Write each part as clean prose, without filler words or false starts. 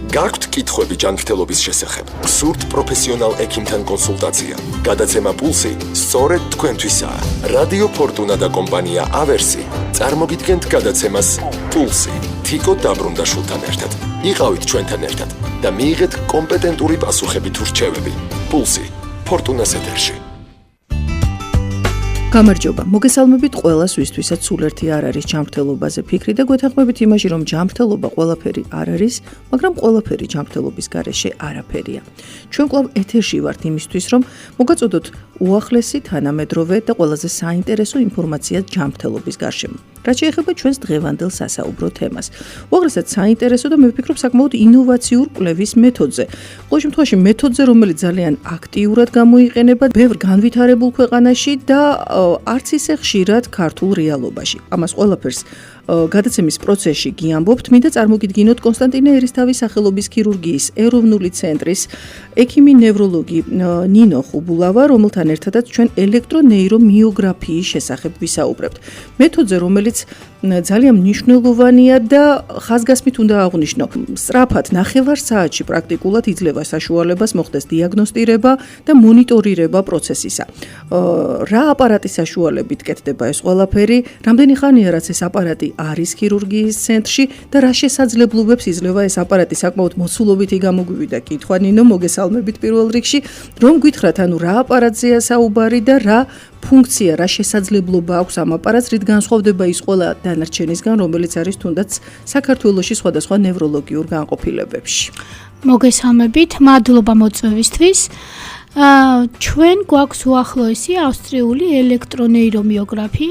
გაქვთ კითხვები ჯანმრთელობის შესახებ? გსურთ პროფესიონალ ექიმთან კონსულტაცია? გადაცემა პულსი სწორედ თქვენთვისაა. რადიო ფორტუნა და კომპანია ავერსი წარმოგიდგენთ გადაცემას პულსი. თიკო დაბრუნდაშვილთან ერთად. იყავით ჩვენთან ერთად და მიიღეთ კომპეტენტური პასუხები თუ რჩევები. პულსი ფორტუნას ეთერში. გამარჯობა, მოგესალმებით ყველას, ვისთვისაც სულ ერთი არ არის ჯანმრთელობაზე ფიქრი და გვეთანხმებით იმაში, რომ ჯანმრთელობა ყველაფერი არ არის, მაგრამ ყველაფერი ჯანმრთელობის გარეშე არაფერია. ჩვენ კვლავ ეთერში ვართ იმისთვის, რომ მოგაწოდოთ უახლესი, თანამედროვე და ყველაზე საინტერესო ინფორმაცია ჯანმრთელობის გარშემო. რაც შეეხება ჩვენს დღევანდელ სასაუბრო თემას. უაღრესად საინტერესო და მე ვფიქრობ საკმაოდ ინოვაციურ კვლევის მეთოდზე. ყოველ შემთხვევაში მეთოდზე, რომელიც ძალიან აქტიურად გამოიყენება ბევრ განვითარებულ ქვეყანაში და არც ისე ხშირად ქართულ რეალობაში. ამას ყველაფერს გადაცემის პროცესში გიამბობთ, მინდა წარმოგიდგინოთ კონსტანტინე ერისთავის სახელობის ქირურგიის ეროვნული ცენტრის ექიმი ნევროლოგი ნინო ხუბულავა, რომელთან ერთადაც ჩვენ ელექტრონეირომიოგრაფიის შესახებ ვისაუბრებთ. მეთოდზე, რომელიც ძალიან მნიშვნელოვანია და ხაზგასმით უნდა აღვნიშნო. სწრაფად ნახევარ საათში პრაქტიკულად იძლევა საშუალებას მოხდეს დიაგნოსტირება და მონიტორირება პროცესისა. რა აპარატის საშუალებით კეთდება ეს ყველაფერი? რამდენი ხანია რაც ეს აპარატი არის ქირურგიის ცენტრში და რა შესაძლებლობებს იძლევა ეს აპარატი? საკმაოდ მოცულობითი გამოგვივიდა კითხვა, ნინო, მოგესალმებით პირველ რიგში. რომ გითხრათ, ანუ რა აპარატზეა საუბარი და რა ფუნქცია, რა შესაძლებლობა აქვს ამ აპარატს, რით განსხვავდება ის ყველა დანარჩენისგან, რომელიც არის თუნდაც საქართველოში სხვადასხვა ნევროლოგიურ განყოფილებებში. მოგესალმებით, მადლობა მოწვევისთვის. ჩვენ გვაქვს უახლოესი ავსტრიული ელექტრონეირომიოგრაფი,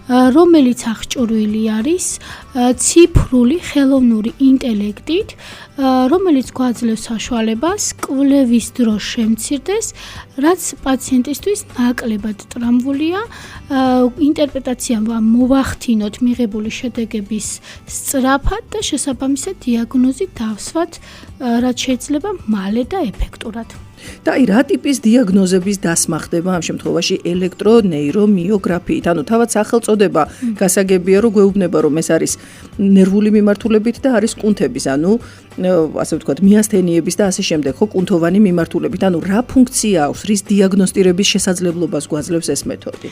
რომელიც აღჭურვილი არის ციფრული ხელოვნური ინტელექტით, რომელიც გვაძლევს საშუალებას კვლევის დრო შემცირდეს, რაც პაციენტისთვის ნაკლებად ტრამვულია, ინტერპრეტაცია მოვახდინოთ მიღებული შედეგების სწრაფად და შესაბამისად დიაგნოზი დავსვათ, რაც შეიძლება მალე და ეფექტურად. და აი რა ტიპის დიაგნოზების დასმა ხდება ამ შემთხვევაში ელექტრონეირომიოგრაფიით? ანუ თავად სახელწოდება გასაგებია, რომ გვეუბნება, რომ ეს არის ნერვული მიმართულებით და არის კუნთების, ანუ ასე ვთქვათ, მიასთენიების და ასე შემდეგ, ხო, კუნთოვანი მიმართულებით. ანუ რა ფუნქცია აქვს, რის დიაგნოსტირების შესაძლებლობას გვაძლევს ეს მეთოდი?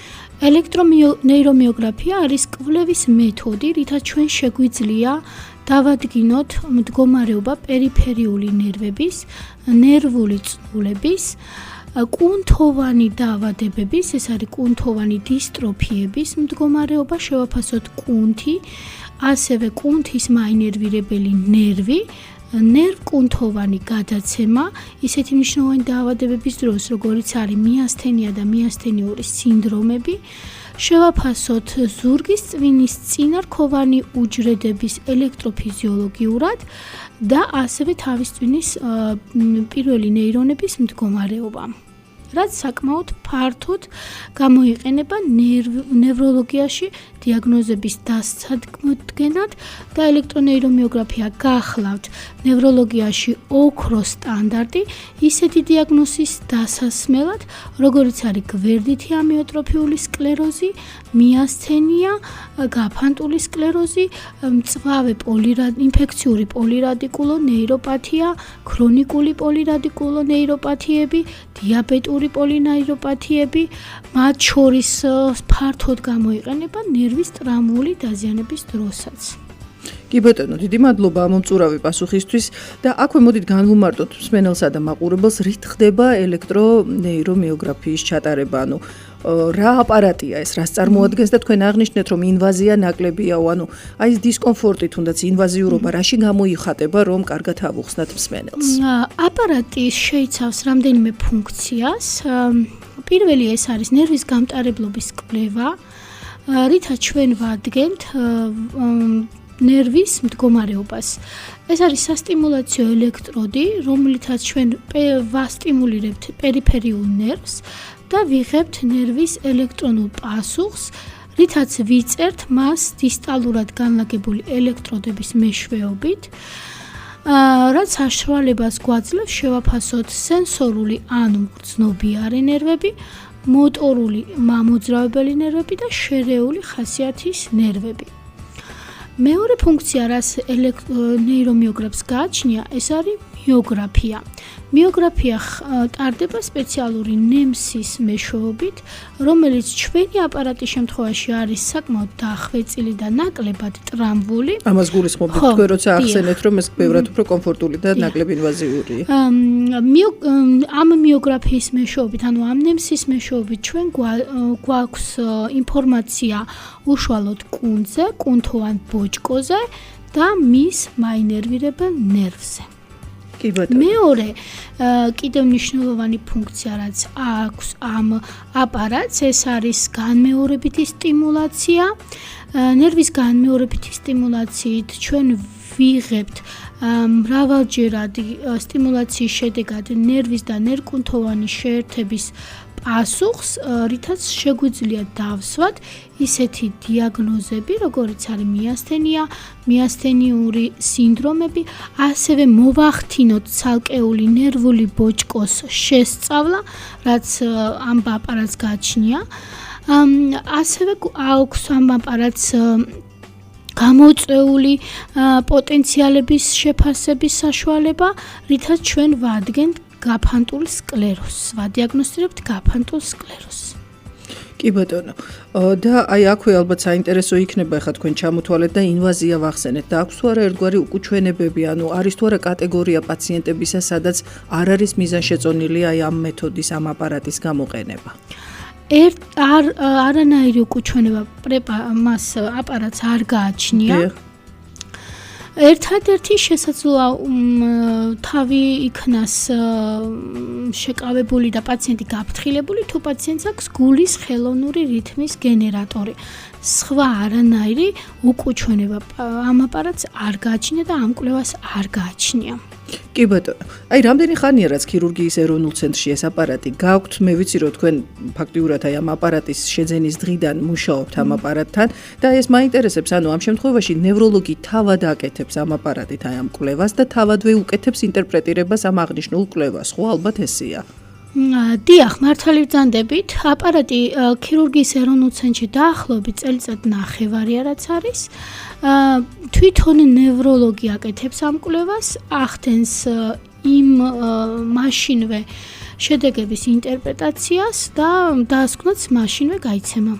ელექტრონეირომიოგრაფია არის კვლევის მეთოდი, რითაც ჩვენ შეგვიძლია დავადგინოთ მდგომარეობა პერიფერიული ნერვების, ნერვული წნულების, კუნთოვანი დაავადებების, ეს არის კუნთოვანი დისტროფიების მდგომარეობა, შევაფასოთ კუნთი, ასევე კუნთის მაინერვირებელი ნერვი, ნერვკუნთოვანი გადაცემა, ისეთი მნიშვნელოვანი დაავადებების დროს, როგორიც არის მიასთენია და მიასთენიური სინდრომები, შევაფასოთ ზურგის წვინის წინარქოვანი უჯრედების ელექტროფიზიოლოგიურად და ასევე თავის წვინის პირველი ნეირონების მდგომარეობა. რაც საკმაოდ ფართოდ გამოიყენება ნევროლოგიაში დიაგნოზების დასადგენად და ელექტრონეირომიოგრაფია გახლავთ ნევროლოგიაში ოქროს სტანდარტი ისეთი დიაგნოზის დასასმელად, როგორიც არის გვერდითი ამიოტროფიული სკლეროზი, მიასთენია, გაფანტული სკლეროზი, მწვავე ინფექციური პოლირადიკულონეიროპათია, ქრონიკული პოლირადიკულონეიროპათიები, დიაბეტური პოლინეიროპათიები, მათ შორის ფართოდ გამოიყენება ნერვის ტრამვული დაზიანების დროსაც. კი ბატონო, დიდი მადლობა ამ მომწურავი პასუხისთვის და აქვე მოდით განვუმარტოთ მსმენელსა და მაყურებელს, რით ხდება ელექტრონეირომიოგრაფიის ჩატარება, ანუ რა აპარატია ეს, რას წარმოადგენს და თქვენ აღნიშნეთ, რომ ინვაზია ნაკლებია, ანუ აი ეს დისკომფორტი, თუნდაც ინვაზიურობა, რაში გამოიხატება, რომ კარგად ავუხსნათ მსმენელს? აპარატი შეიცავს რამდენიმე ფუნქციას. პირველი ეს არის ნერვის გამტარებლობის კვლევა, რითაც ჩვენ ვადგენთ ნერვის მდგომარეობას. ეს არის სასტიმულაციო ელექტროდი, რომლითაც ჩვენ ვასტიმულირებთ პერიფერიულ ნერვს და ვიღებთ ნერვის ელექტრონულ პასუხს, რითაც ვიწერთ მას დისტალურად განლაგებული ელექტროდების მეშვეობით, რაც საშუალებას გვაძლევს შევაფასოთ სენსორული ანუ მგრძნობიარე ნერვები, მოტორული მამოძრავებელი ნერვები და შერეული ხასიათის ნერვები. მეორე ფუნქცია, რაც ნეირომიოგრაფს გააჩნია, ეს არის მიოგრაფია. მიოგრაფია ტარდება სპეციალური ნემსის მეშვეობით, რომელიც ჩვენი აპარატის შემთხვევაში არის საკმაოდ დახვეწილი და ნაკლებად ტრამვული. ამას გულისხმობთ თქვენ, როცა ახსენეთ, რომ ეს ბევრად უფრო კომფორტული და ნაკლებ ინვაზიურია. ამ მიოგრაფიის მეშვეობით, ანუ ამ ნემსის მეშვეობით ჩვენ გვაქვს ინფორმაცია უშუალოდ კუნძზე, კუნთოვან ბოჭკოზე და მის მაინერვირებელ ნერვზე. მეორე კიდევ მნიშვნელოვანი ფუნქცია, რაც აქვს ამ აპარატს, ეს არის განმეორებითი სტიმულაცია. ნერვის განმეორებითი სტიმულაციით ჩვენ ვიღებთ მრავალჯერადი სტიმულაციის შედეგად ნერვის და ნერკუნთოვანი შეერთების პასუხს, რითაც შეგვიძლია დავსვათ ისეთი დიაგნოზები, როგორიც არის მიასთენია, მიასთენიური სინდრომები, ასევე მოვახდინოთ ცალკეული ნერვული ბოჭკოს შესწავლა, რაც ამ აპარატს გააჩნია. ასევე აქვს ამ აპარატს გამოწვეული პოტენციალების შეფასების საშუალება, რითაც ჩვენ ვადგენთ გაფანტულ სკლეროზს, ვადიაგნოსტირებთ გაფანტულ სკლეროზს. კი ბატონო. და აი აქვე ალბათ საინტერესო იქნება ხა თქვენ ჩამოთვალეთ და ინვაზია ვახსენეთ და აქვს თუ არა ერთგვარი უკუჩვენებები, ანუ არის თუ არა კატეგორია პაციენტებისა, სადაც არ არის მიზანშეწონილი აი ამ მეთოდის, ამ აპარატის გამოყენება. არანაირი უკუჩვენება მას აპარატს არ გააჩნია. ერთადერთი შესაძლოა თავი იქნას შეკავებული და პაციენტი გაფრთხილებული, თუ პაციენტს აქვს გულის ხელოვნური რითმის გენერატორი. სხვა არანაირი უკუჩვენება ამ აპარატს არ გააჩნია და ამ კვლევას არ გააჩნია. კი ბატონო. აი რამდენი ხანია რაც ქირურგიის ეროვნულ ცენტრში ეს აპარატი გაქვთ? მე ვიცი რომ თქვენ ფაქტიურად აი ამ აპარატის შეძენის დღიდან მუშაობთ ამ აპარატთან და ეს მაინტერესებს, ანუ ამ შემთხვევაში ნევროლოგი თავად აკეთებს ამ აპარატით აი ამ კვლევას და თავადვე უკეთებს ინტერპრეტირებას ამ აღნიშნულ კვლევას, ხო ალბათ ესეა? დიახ, მართალი ბრძანდებით, აპარატი ქირურგიის ეროვნულ ცენტრში დაახლოებით წელიწად ნახევარია რაც არის. თვითონ ნევროლოგი აკეთებს ამ კვლევას, ახდენს იმ მაშინვე შედეგების ინტერპრეტაციას და დასკვნაც მაშინვე გაიცემა.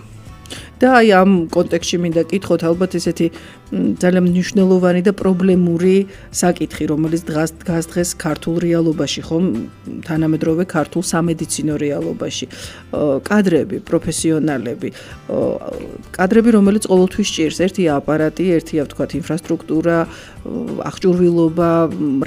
და აი ამ კონტექსტში მინდა კითხოთ ალბათ ესეთი ძალიან მნიშვნელოვანი და პრობლემური საკითხი, რომელიც დგას დღეს ქართულ რეალობაში, ხომ, თანამედროვე ქართულ სამედიცინო რეალობაში. კადრები, პროფესიონალები, კადრები, რომელიც ყოველთვის ჭირს, ერთია აპარატი, ერთია ვთქვათ ინფრასტრუქტურა, აღჭურვილობა,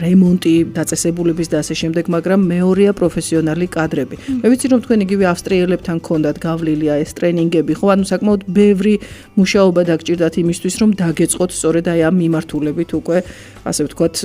რემონტი, დაწესებულების და ასე შემდეგ, მაგრამ მეორეა პროფესიონალი კადრები. მე ვიცი რომ თქვენ იგივე ავსტრიელებთან გქონდათ გავლილი ეს ტრენინგები, ხო, ანუ საკმაოდ ბევრი მუშაობა დაგჭირდათ იმისთვის, რომ დაგეწყოთ სწორედ აი ამ მიმართულებით უკვე, ასე ვთქვათ,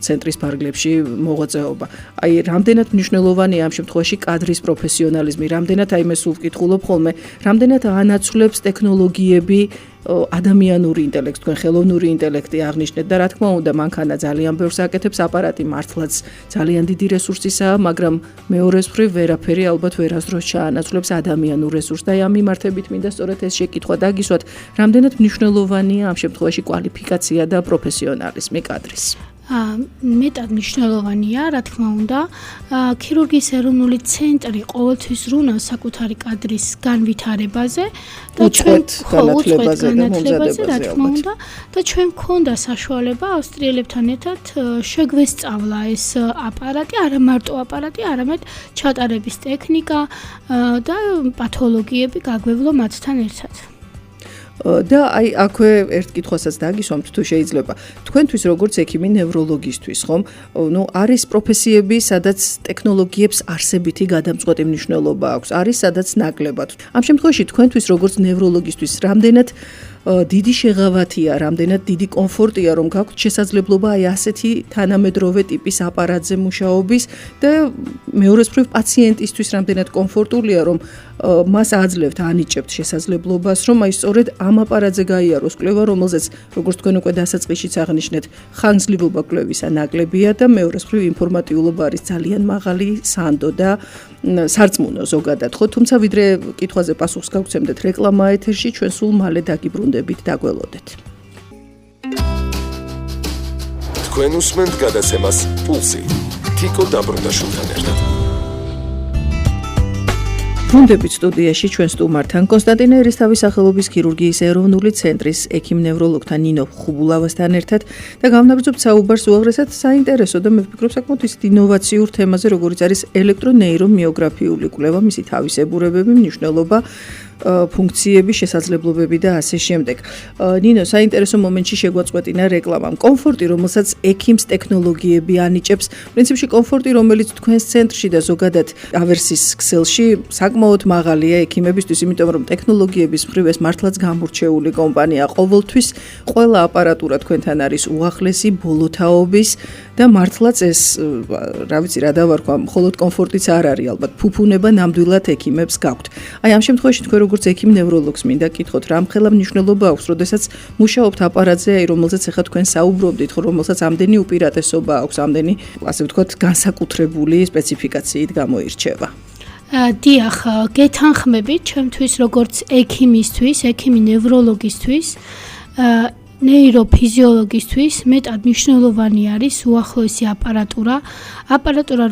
ცენტრის ფარგლებში მოღვაწეობა. აი, რამდენად მნიშვნელოვანია ამ შემთხვევაში კადრის პროფესიონალიზმი, რამდენად აი მე სულ ვკითხულობ ხოლმე, რამდენად ანაცვლებს ტექნოლოგიები ადამიანური ინტელექტს, თქვენ ხელოვნური ინტელექტი აღნიშნეთ და რა თქმა უნდა, მანქანა ძალიან ბევრს აკეთებს, აპარატი მართლაც ძალიან დიდი რესურსისაა, მაგრამ მეორეს მხრივ ვერაფერი ალბათ ვერასდროს ჩაანაცვლებს ადამიანურ რესურსს და ამ მიმართებით მინდა სწორედ ეს შეკითხვა დაგისვათ, რამდენად მნიშვნელოვანია ამ შემთხვევაში კვალიფიკაცია და პროფესიონალიზმი კადრის. მეტად მნიშვნელოვანია, რა თქმა უნდა, ქირურგიის ეროვნული ცენტრი ყოველთვის რუნავს საკუთარი კადრის განვითარებაზე და ჩვენ განათლებაზე, რა თქმა უნდა, და ჩვენ გქონდა საშუალება ავსტრიელებთან ერთად შეგვესწავლა ეს აპარატი, არა მარტო აპარატი, არამედ ჩატარების ტექნიკა და პათოლოგიები გაგვევლო მათთან ერთად. და აი აქვე ერთ კითხვასაც დაგისვამთ თუ შეიძლება. თქვენთვის როგორც ექიმი ნევროლოგისთვის, ხომ? ნუ არის პროფესიები, სადაც ტექნოლოგიებს არსებითი გადამწყვეტი მნიშვნელობა აქვს. არის სადაც ნაკლებად. ამ შემთხვევაში თქვენთვის როგორც ნევროლოგისთვის, რამდენად დიდი შეღავათია, რამდენად დიდი კომფორტია, რომ გაქვთ შესაძლებლობა აი ასეთი თანამედროვე ტიპის აპარატზე მუშაობის და მეორეს მხრივ პაციენტისთვის რამდენად კომფორტულია, რომ მას აძლევთ, ანიჭებთ შესაძლებლობას, რომ აი სწორედ ამ აპარატზე გაიაროს კვლევა, რომელზეც როგორც თქვენ უკვე დასაწყისშიც აღნიშნეთ, ხანგრძლივობა კვლევისა ნაკლებია და მეორეს მხრივ ინფორმატიულობა არის ძალიან მაღალი, სანდო და სარწმუნო ზოგადად. ხო, თუმცა ვიდრე კითხვაზე პასუხს გავცემდეთ რეკლამა ეთერში, ჩვენ სულ მალე დაგიბრუნდებით, დაგველოდეთ. თქვენ უსმენთ გადაცემას პულსი. თიკო დაბრუნდაშვილთან ერთად. ბრუნდებით სტუდიაში ჩვენ სტუმართან კონსტანტინე ერისთავის სახელობის ქირურგიის ეროვნული ცენტრის ექიმ-ნევროლოგთან ნინო ხუბულავასთან ერთად და გამნაბრძობთ საუბარს უაღრესად საინტერესო და მე ვფიქრობ საკმაოდ ისეთ ინოვაციურ თემაზე, როგორიც არის ელექტრონეირომიოგრაფიული კვლევა, მისი თავისებურებები, მნიშვნელობა, ფუნქციები, შესაძლებლობები და ასე შემდეგ. ნინო, საინტერესო მომენტში შეგვაწყვეტინა რეკლამამ. კომფორტი, რომელსაც ექიმს ტექნოლოგიები ანიჭებს, პრინციპში კომფორტი, რომელიც თქვენს ცენტრში და ზოგადად ავერსის ქსელში საკმაოდ მაღალია ექიმებისთვის, იმიტომ რომ ტექნოლოგიების მხრივ ეს მართლაც გამორჩეული კომპანია. ყოველთვის ყველა აპარატურა თქვენთან არის უახლესი, ბოლოთაობის და მართლაც ეს, რა ვიცი, რა დავარქვა, მხოლოდ კომფორტიც არ არის, ალბათ ფუფუნება ნამდვილად ექიმებს გაქვთ. აი ამ შემთხვევაში თქვენ როგორც ექიმ-ნევროლოგს მინდა გითხოთ, რა მხელა მნიშვნელობა აქვს, როდესაც მუშაობთ აპარატზე, რომელზეც ახლა თქვენ საუბრობდით, რომელსაც ამდენი უპირატესობა აქვს, ამდენი, ასე ვთქვათ, განსაკუთრებული სპეციფიკაციით გამოირჩევა. დიახ, გეთანხმებით, ჩემთვის როგორც ექიმისთვის, ექიმი-ნევროლოგისთვის, ნეიროფიზიოლოგისთვის მეტად მნიშვნელოვანი არის უახლოესი აპარატურა,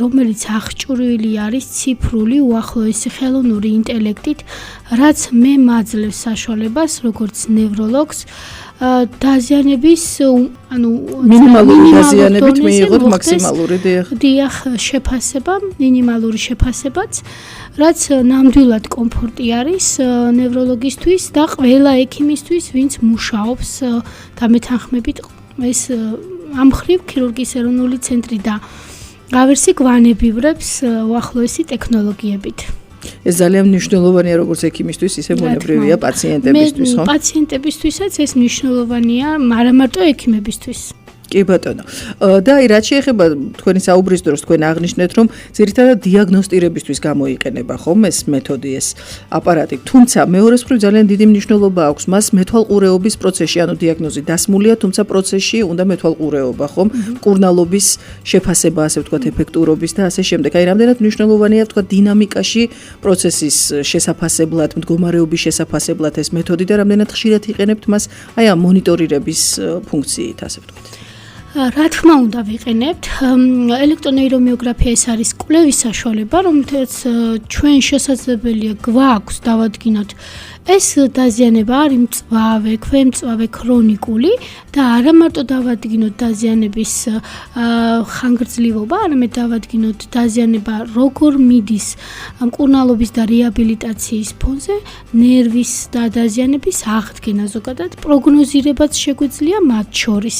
რომელიც აღჭურვილი არის ციფრული უახლოესი ხელოვნური ინტელექტით, რაც მე მაძლევს საშუალებას როგორც ნევროლოგს დაზიანების, მინიმალური დაზიანებით მიიღოთ მაქსიმალური შეფასება, მინიმალური შეფასებაც, რაც ნამდვილად კომფორტი არის ნევროლოგისთვის და ყველა ექიმისთვის, ვინც მუშაობს გამეთანხმებით ეს ამ მხრივ ქირურგიის ეროვნული ცენტრი და ავერსი გვანებივრებს უახლოესი ტექნოლოგიებით. ეს ძალიან მნიშვნელოვანია როგორც ექიმისთვის, ისე ბუნებრივია პაციენტებისთვის, ხო? პაციენტებისთვისაც ეს მნიშვნელოვანია, არა მარტო ექიმებისთვის. კი ბატონო. და აი რაც შეეხება თქვენი საუბრის დროს თქვენ აღნიშნეთ, რომ ძირითადად დიაგნოსტირებისთვის გამოიყენება ხომ ეს მეთოდი, ეს აპარატი. თუმცა მეორეს მხრივ ძალიან დიდი მნიშვნელობა აქვს მას მეთვალყურეობის პროცესში, ანუ დიაგნოზი დასმულია, თუმცა პროცესში უნდა მეთვალყურეობა, ხომ? მკურნალობის შეფასება, ასე ვთქვათ, ეფექტურობის და ასე შემდეგ. აი რამდენად მნიშვნელოვანია ვთქვათ დინამიკაში პროცესის შესაფასებლად, მდგომარეობის შესაფასებლად ეს მეთოდი და რამდენად ხშირად იყენებთ მას აი ამ მონიტორირების ფუნქციით, ასე ვთქვათ. რა თქმა უნდა ვიყენებთ. ელექტრონეირომიოგრაფია ეს არის კვლევის საშუალება, რომელთაც ჩვენ შესაძლებელია გვაქვს დავადგინოთ ეს დაზიანება არის მწვავე, ქვემწვავე, ქრონიკული და არა მარტო დავადგინოთ დაზიანების ხანგრძლივობა, არამედ დავადგინოთ დაზიანება როგორ მიდის მკურნალობის და რეაბილიტაციის ფონზე, ნერვის და დაზიანების აღდგენა ზოგადად, პროგნოზირებაც შეგვიძლია მათ შორის.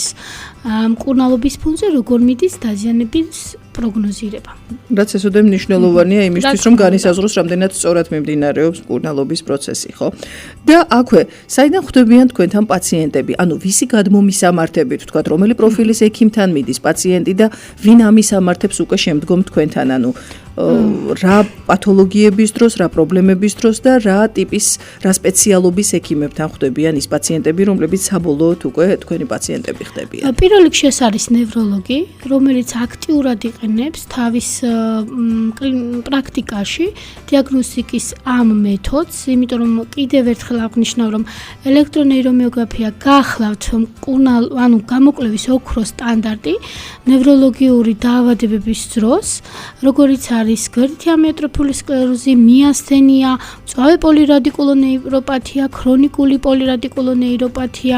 მკურნალობის ფონზე როგორ მიდის დაზიანების პროგნოზირება. რაც ესოდე მნიშვნელოვანია იმისთვის, რომ განისაზღვროს რამდენად სწორად მიმდინარეობს მკურნალობის პროცესი, ხო? და აქვე, საიდან ხვდებიან თქვენთან პაციენტები? ანუ ვისი გადმომისამართებით, ვთქვათ, რომელი პროფილის ექიმთან მიდის პაციენტი და ვინ ამისამართებს უკვე შემდგომ თქვენთან, ანუ რა პათოლოგიების დროს, რა პრობლემების დროს და რა ტიპის, რა სპეციალობის ექიმებთან ხვდებიან ის პაციენტები, რომლებიც საბოლოოდ უკვე თქვენი პაციენტები ხდებიან. პირველ რიგში ეს არის ნევროლოგი, რომელიც აქტიურად იყენებს თავის პრაქტიკაში დიაგნოსტიკის ამ მეთოდს, იმიტომ რომ კიდევ ერთხელ აღნიშნავ, რომ ელექტრონეირომიოგრაფია გახლავთ ანუ გამოკვლევის ოქროს სტანდარტი ნევროლოგიური დაავადებების დროს, როგორიც არის გვერდითი ამიოტროფიული სკლეროზი, მიასთენია, მწვავე პოლირადიკულონეიროპათია, ქრონიკული პოლირადიკულონეიროპათია.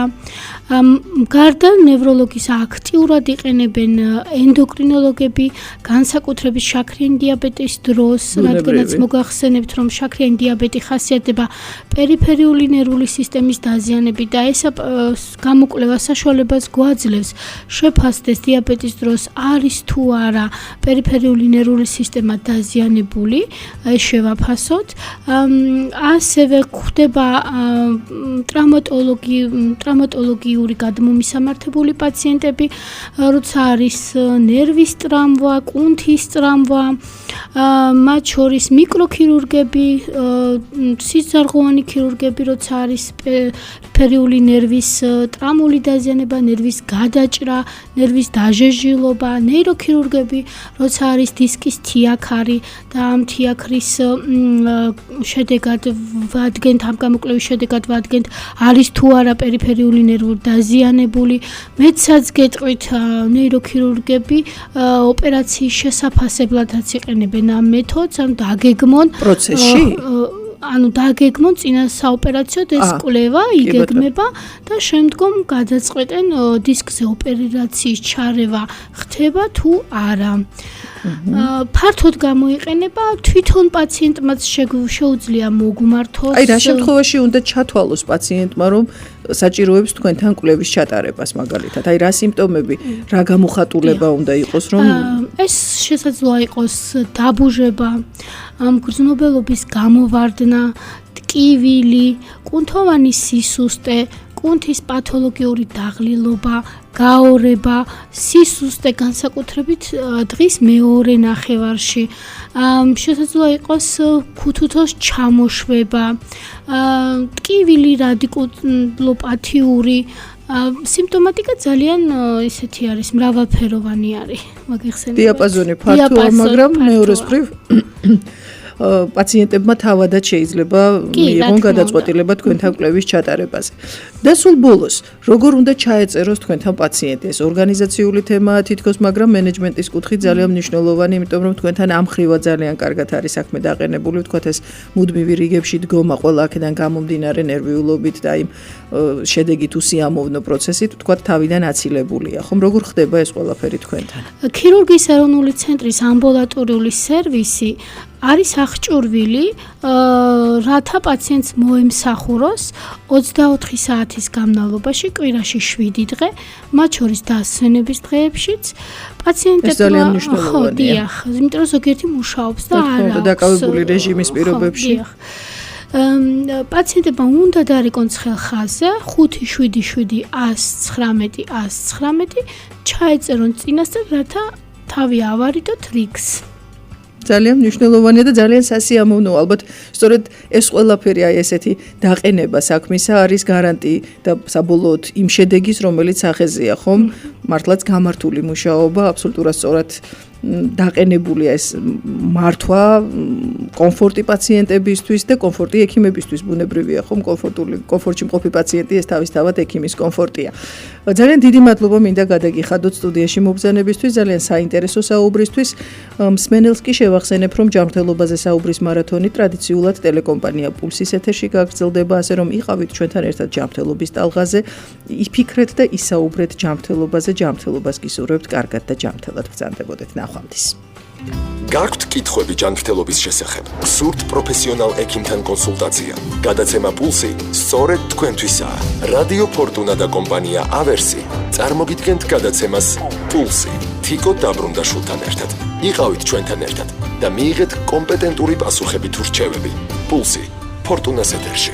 გარდა ნევროლოგის აქტიურად იყენებენ ენდოკრინოლოგები, განსაკუთრებით შაქრიანი დიაბეტის დროს, რადგანაც მოგახსენებთ, რომ შაქრიანი დიაბეტი ხასიათდება პერიფერიული ნერვული სისტემის დაზიანებით და ეს გამოკვლევა საშუალებას გვაძლევს შეფასდეს დიაბეტის დროს არის თუ არა პერიფერიული ნერვული სისტემა დაზიანებული, შევაფასოთ. ასევე გვხდება ტრავმატოლოგიური გადმომისამართებული პაციენტები, როცა არის ნერვის ტრამვა, კუნთის ტრამვა, მათ შორის მიკროქირურგები, სისხლძარღვოვანი ქირურგები, როცა არის პერიფერიული ნერვის ტრამული დაზიანება, ნერვის გადაჭრა, ნერვის დაჟეჟილობა, ნეიროქირურგები, როცა არის დისკის თიაქარი და ამ თიაქრის შედეგად ვადგენთ, ამ გამოკვლევის შედეგად ვადგენთ, არის თუ არა პერიფერიული ნერვული დაზიანებული. მეცაც გეტყვით ნეიროქირურგები ოპერაციის შესაფასებლადაც იყენებენ ამ მეთოდს, ანუ დაგეგმონ პროცესში ანუ დაგეგმონ წინა საოპერაციოდ ეს კვლევა იგეგმება და შემდგომ გადაწყვეტენ დისკზე ოპერაციის ჩარევა ხდება თუ არა. ფართოდ გამოიყენება თვითონ პაციენტმაც შეუძლია მოგმართოს. აი რა შემთხვევაში უნდა ჩათვალოს პაციენტმა რომ საჭიროებს თქვენთან კვლევის ჩატარებას მაგალითად. აი რა სიმპტომები, რა გამოხატულება უნდა იყოს რომ ეს შესაძლოა იყოს დაბუჟება, მგრძნობელობის გამოვარდნა, ტკივილი, კუნთოვანი სისუსტე, კუნთის პათოლოგიური დაღლილობა, გაორება, სისუსტე განსაკუთრებით დღის მეორე ნახევარში. შესაძლოა იყოს ქუთუთოს ჩამოშვება, ტკივილი რადიკულოპათიური, სიმპტომატიკა ძალიან ისეთი არის, მრავალფეროვანი არის. მაგიხსენებათ. დიაპაზონი ფართოა, მაგრამ მეორესფრივ პაციენტებმა თავადაც შეიძლება მიიღონ გადაწყვეტილება თქვენთან კვლევის ჩატარებაზე. და სულ ბოლოს, როგორ უნდა ჩაეწეროს თქვენთან პაციენტი? ეს ორგანიზაციული თემაა თითქოს, მაგრამ მენეჯმენტის კუთხით ძალიან მნიშვნელოვანი, იმიტომ რომ თქვენთან ამ ხრივა ძალიან კარგად არის საქმე დაყენებული, ვთქვათ ეს მუდმივი რიგებში დგომა ყველა აქედან გამომდინარე ნერვიულობით და იმ შედეგით უსიამოვნო პროცესით, ვთქვათ თავიდან აცილებულია. ხომ როგორ ხდება ეს ყველაფერი თქვენთან? ქირურგიის ეროვნული ცენტრის ამბულატორიული სერვისი არის აღჭურვილი, რათა პაციენტს მოემსახუროს 24 საათის განმავლობაში, კვირაში 7 დღე, მათ შორის დასვენების დღეებშიც. პაციენტებმა ძალიან მნიშვნელოვანია. ხო, იმიტომ რომ ზოგიერთი მუშაობს და არ აქვს დაკავებული რეჟიმის პირობებში. პაციენტებმა უნდა დაარეკონ ცხელხაზზე 577-119-119 ჩაეწერონ წინასწარ, რათა თავი ავარიდოთ რიგს. ძალიან მნიშვნელოვანია და ძალიან სასიამოვნოა. ალბათ სწორედ ეს ყველაფერი აი ესეთი დაყენება საქმისა არის გარანტი და საბოლოოდ იმ შედეგის, რომელიც ახეზია, ხომ? მართლაც გამართული მუშაობა, აბსოლუტურად სწორად დაყენებულია ეს მართვა, კომფორტი პაციენტებისთვის და კომფორტი ექიმებისთვის ბუნებრივია, ხომ? კომფორტში მყოფი პაციენტი ეს თავისთავად ექიმის კომფორტია. ძალიან დიდი მადლობა მინდა გადაგიხადოთ სტუდიაში მობრძანებისთვის, ძალიან საინტერესო საუბრისთვის. მსმენელს კი შევახსენებ, რომ ჯანმრთელობაზე საუბრის მარათონი ტრადიციულად ტელეკომპანია პულსის ეთერში გაგრძელდება, ასე რომ იყავით ჩვენთან ერთად ჯანმრთელობის ტალღაზე, იფიქრეთ და ისაუბრეთ ჯანმრთელობაზე, ჯანმრთელობას გისურვებთ კარგად და ჯანმრთელად ბრძანდებოდეთ. ნახვამდის. გაქვთ კითხვები ჯანმრთელობის შესახებ? გსურთ პროფესიონალ ექიმთან კონსულტაცია? გადაცემა პულსი სწორედ თქვენთვისაა. რადიო ფორტუნა და კომპანია ავერსი წარმოგიდგენთ გადაცემას პულსი. თიკო დაბრუნდაშვილთან ერთად. იყავით ჩვენთან ერთად და მიიღეთ კომპეტენტური პასუხები თუ რჩევები. პულსი ფორტუნას ეთერში.